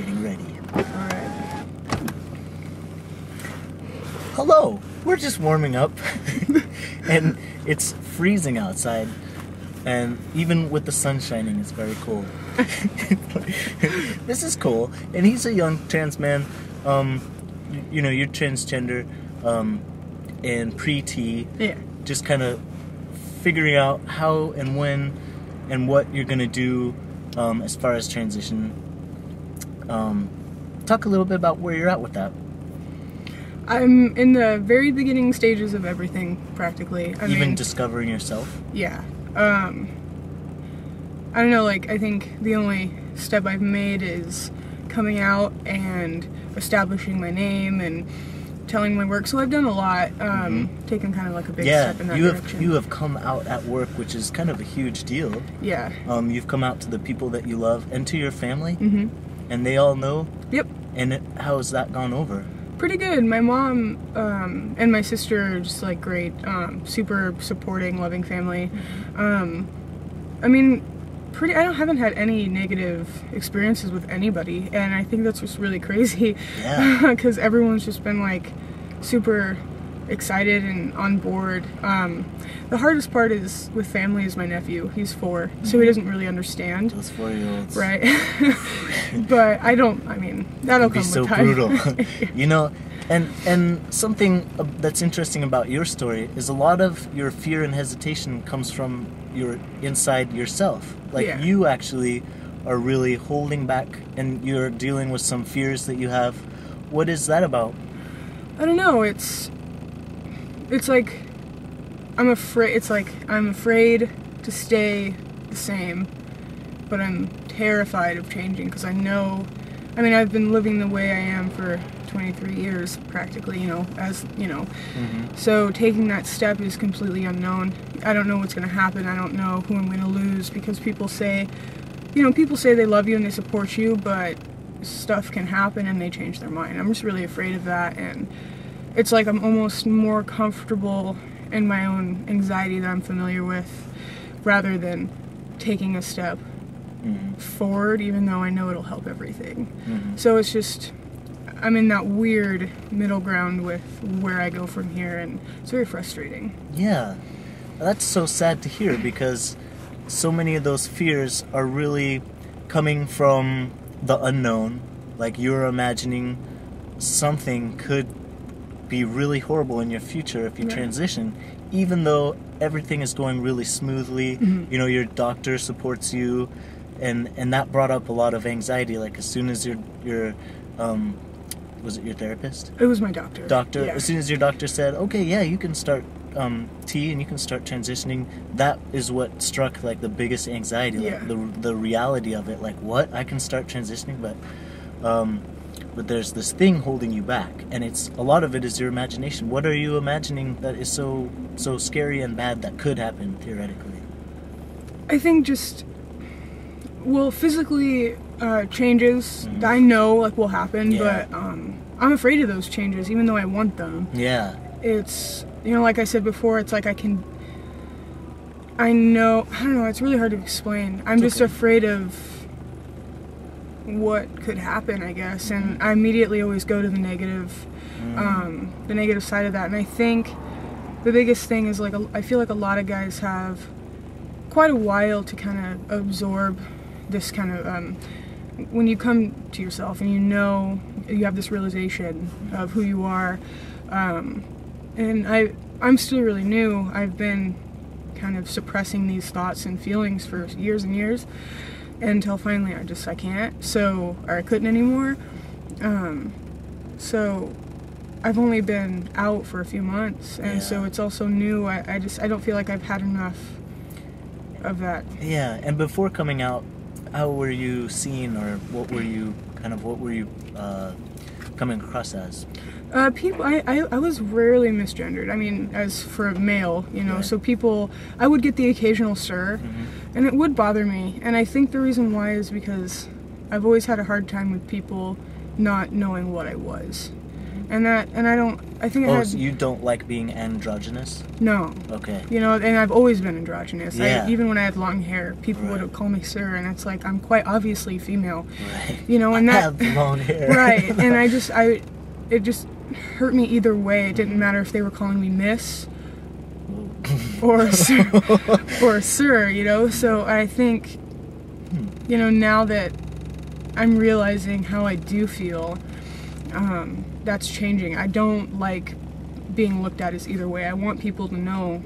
getting ready. Alright. Hello! We're just warming up. And it's freezing outside. And even with the sun shining, it's very cold. This is cool. And he's a young trans man. You know, you're transgender. And pre-T. Yeah. Just kind of figuring out how and when and what you're going to do as far as transition. Talk a little bit about where you're at with that. I'm in the very beginning stages of everything, practically. I mean, discovering yourself? Yeah. I don't know, like, I think the only step I've made is coming out and establishing my name and telling my work. So I've done a lot, taken kind of like a big step in that direction. You have come out at work, which is kind of a huge deal. Yeah. You've come out to the people that you love and to your family. Mm-hmm. And they all know? Yep. And how has that gone over? Pretty good. My mom and my sister are just like great, super supporting, loving family. I mean, I haven't had any negative experiences with anybody, and I think that's just really crazy. Yeah. Because everyone's just been like super excited and on board. The hardest part is with family is my nephew. He's 4, so he doesn't really understand. Those 4-year-olds. Right. But I mean, that'll come with time. It'd be so brutal. You know, and something that's interesting about your story is a lot of your fear and hesitation comes from your inside yourself. Like, you actually are really holding back and you're dealing with some fears that you have. What is that about? I don't know. It's like I'm afraid. It's like I'm afraid to stay the same, but I'm terrified of changing because I know. I mean, I've been living the way I am for 23 years, practically. You know, as you know. Mm-hmm. So taking that step is completely unknown. I don't know what's going to happen. I don't know who I'm going to lose because people say they love you and they support you, but stuff can happen and they change their mind. I'm just really afraid of that, and it's like I'm almost more comfortable in my own anxiety that I'm familiar with rather than taking a step forward, even though I know it'll help everything. So it's just, I'm in that weird middle ground with where I go from here, and it's very frustrating. Yeah, that's so sad to hear because so many of those fears are really coming from the unknown. Like, you're imagining something could be really horrible in your future if you transition, even though everything is going really smoothly. You know, your doctor supports you, and that brought up a lot of anxiety. Like, as soon as your was it your therapist? It was my doctor. Yeah. As soon as your doctor said, okay, yeah, you can start T and you can start transitioning, that is what struck like the biggest anxiety. Like, the reality of it. Like, what? I can start transitioning, but there's this thing holding you back, and a lot of it is your imagination. What are you imagining that is so scary and bad that could happen theoretically? I think just, well, physically changes that I know like will happen, but I'm afraid of those changes even though I want them. Yeah. It's, you know, like I said before, it's like I don't know, it's really hard to explain. I'm just afraid of what could happen, I guess, and I immediately always go to the negative side of that. And I think the biggest thing is, like, I feel like a lot of guys have quite a while to kind of absorb this kind of when you come to yourself and you know you have this realization of who you are, and I'm still really new. I've been kind of suppressing these thoughts and feelings for years and years, until finally I can't, or I couldn't anymore. So I've only been out for a few months, and so it's also new. I don't feel like I've had enough of that. Yeah, and before coming out, how were you seen, or what were you coming across as? People, I was rarely misgendered. I mean, as for a male, you know, so people, I would get the occasional sir, and it would bother me. And I think the reason why is because I've always had a hard time with people not knowing what I was. and I think I Oh, had, so you don't like being androgynous? no. Okay. You know, and I've always been androgynous. Yeah. Even when I had long hair, people Right. would call me sir, and it's like, I'm quite obviously female. Right. You know, and I that... have long hair. Right, and it just hurt me either way. It didn't matter if they were calling me miss or sir, you know? So I think, you know, now that I'm realizing how I do feel, that's changing. I don't like being looked at as either way. I want people to know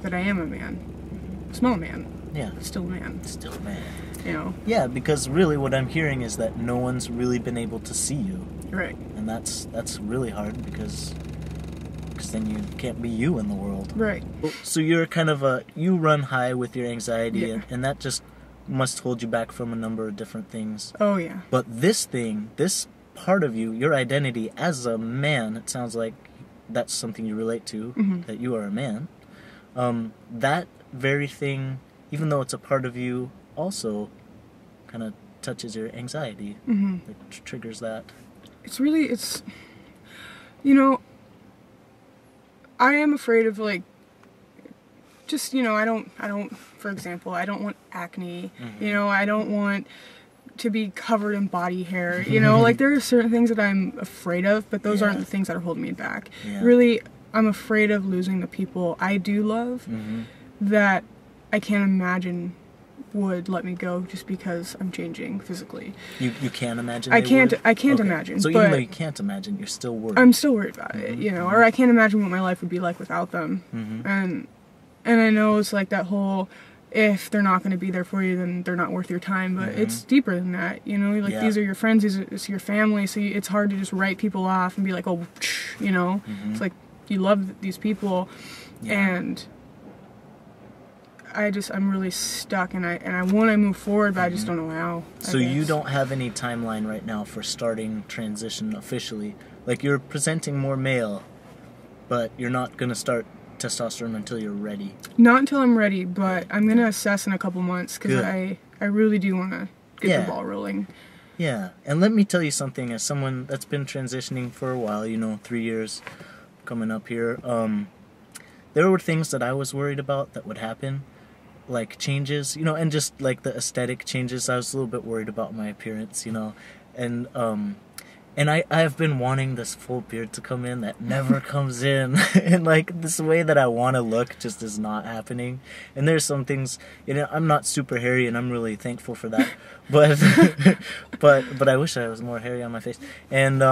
that I am a man. Small man. Yeah. Still a man. Still a man. You know? Yeah, because really what I'm hearing is that no one's really been able to see you. Right. And that's really hard because then you can't be you in the world. Right. So you're kind of you run high with your anxiety, Yeah. and that just must hold you back from a number of different things. Oh, yeah. But this part of you, your identity as a man, it sounds like that's something you relate to, that you are a man. That very thing, even though it's a part of you, also kind of touches your anxiety. It triggers that. It's, you know, I am afraid of, like, just, you know, I don't, for example, I don't want acne, you know, I don't want to be covered in body hair, you know, like, there are certain things that I'm afraid of, but those aren't the things that are holding me back. Yeah. Really, I'm afraid of losing the people I do love that I can't imagine would let me go just because I'm changing physically. You can't imagine. I can't Okay. imagine. So but even though you can't imagine, you're still worried. I'm still worried about it, you know, or I can't imagine what my life would be like without them. And I know it's like that whole, if they're not going to be there for you, then they're not worth your time. But it's deeper than that, you know. Like these are your friends, it's your family. So it's hard to just write people off and be like, oh, you know. It's like you love these people, and I'm really stuck, and I want to move forward, but I just don't know how. So you don't have any timeline right now for starting transition officially. Like, you're presenting more male, but you're not going to start testosterone until you're ready. Not until I'm ready, but I'm going to assess in a couple months, because I really do want to get the ball rolling. Yeah, and let me tell you something, as someone that's been transitioning for a while, you know, 3 years coming up here, there were things that I was worried about that would happen, like changes, you know, and just like the aesthetic changes. I was a little bit worried about my appearance, you know, and I've been wanting this full beard to come in that never comes in, and like this way that I want to look just is not happening. And there's some things, you know, I'm not super hairy, and I'm really thankful for that, but but I wish I was more hairy on my face, and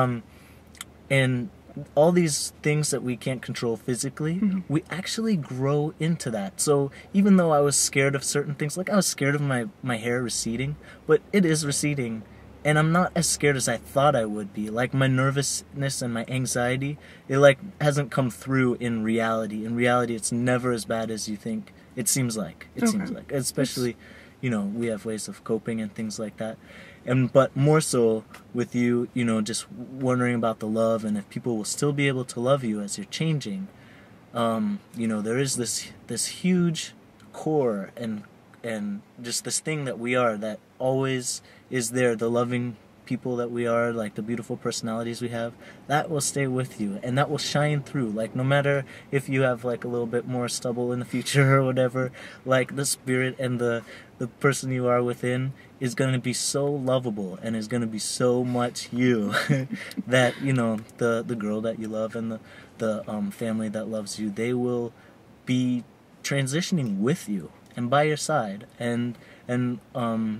all these things that we can't control physically, we actually grow into that. So even though I was scared of certain things, like I was scared of my hair receding, but it is receding, and I'm not as scared as I thought I would be. Like, my nervousness and my anxiety, it like hasn't come through in reality. In reality, it's never as bad as you think. It seems like. Especially, you know, we have ways of coping and things like that. But more so with you, you know, just wondering about the love and if people will still be able to love you as you're changing. You know, there is this huge core and just this thing that we are that always is there, the loving people that we are, like the beautiful personalities we have, that will stay with you and that will shine through. Like, no matter if you have like a little bit more stubble in the future or whatever, like the spirit and the person you are within is going to be so lovable and is going to be so much you that, you know, the girl that you love and the family that loves you, they will be transitioning with you and by your side, and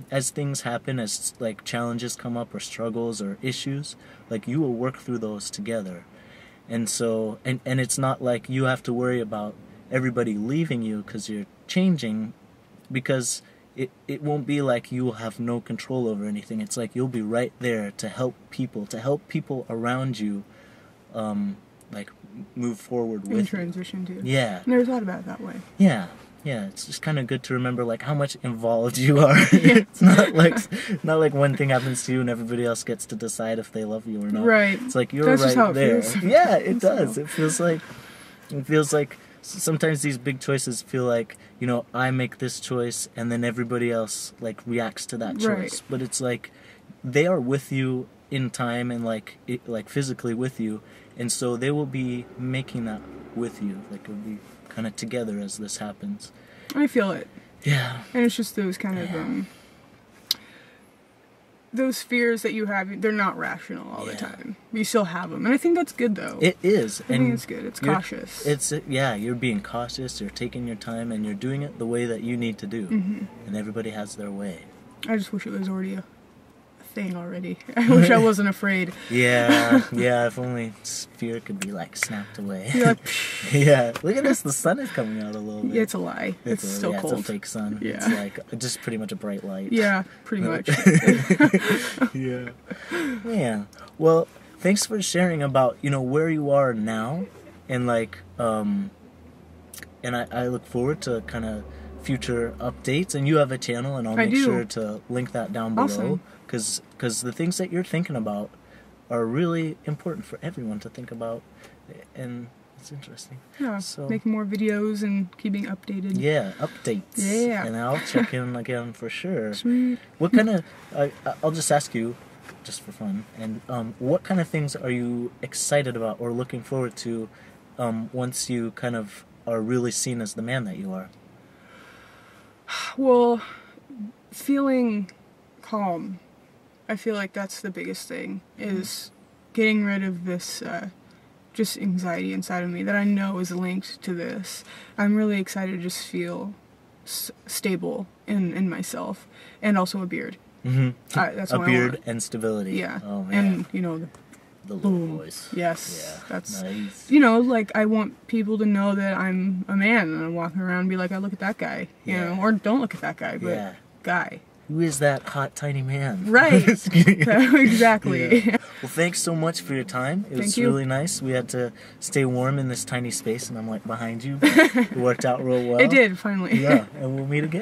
as things happen, as like challenges come up or struggles or issues, like you will work through those together. And so and it's not like you have to worry about everybody leaving you because you're changing, because it won't be like you will have no control over anything. It's like you'll be right there to help people around you like move forward with in transition too. Yeah. Never thought about it that way. Yeah, it's just kind of good to remember like how much involved you are. It's not like one thing happens to you and everybody else gets to decide if they love you or not. Right. It's like you're That's right just how it there. feels. Yeah, it does. It feels like sometimes these big choices feel like, you know, I make this choice and then everybody else like reacts to that choice. Right. But it's like they are with you in time and like physically with you, and so they will be making that with you. Like it'll be kind of together as this happens. I feel it. Yeah. And it's just those kind of those fears that you have, they're not rational all the time. You still have them. And I think that's good, though. It is. I think it's good. It's cautious. You're being cautious, you're taking your time, and you're doing it the way that you need to do. And everybody has their way. I just wish it was already a thing already. I wish I wasn't afraid. Yeah, if only fear could be like snapped away. You're like, yeah, look at this, the sun is coming out a little bit. Yeah, it's a lie. It's still cold. It's a fake sun. Yeah. It's like just pretty much a bright light. Yeah, pretty much. Yeah. Yeah. Well, thanks for sharing about, where you are now, and like, and I look forward to kind of future updates, and you have a channel, and I'll make sure to link that down below, because the things that you're thinking about are really important for everyone to think about, and it's interesting. Yeah, so making more videos and keeping updated. Yeah, updates. Yeah. And I'll check in again for sure. Sweet. What kind of, I'll just ask you, just for fun, and what kind of things are you excited about or looking forward to once you kind of are really seen as the man that you are? Well, feeling calm. I feel like that's the biggest thing, is getting rid of this just anxiety inside of me that I know is linked to this. I'm really excited to just feel stable in myself, and also a beard. That's a what beard I want. and stability. Yeah. Oh, man. And, the little voice. Yes. Yeah. That's nice. Like I want people to know that I'm a man, and I'm walking around and be like, I look at that guy, you know, or don't look at that guy, but guy. Who is that hot, tiny man? Right. Exactly. Yeah. Well, thanks so much for your time. It was really nice. We had to stay warm in this tiny space, and I'm like behind you. But it worked out real well. It did, finally. Yeah, and we'll meet again.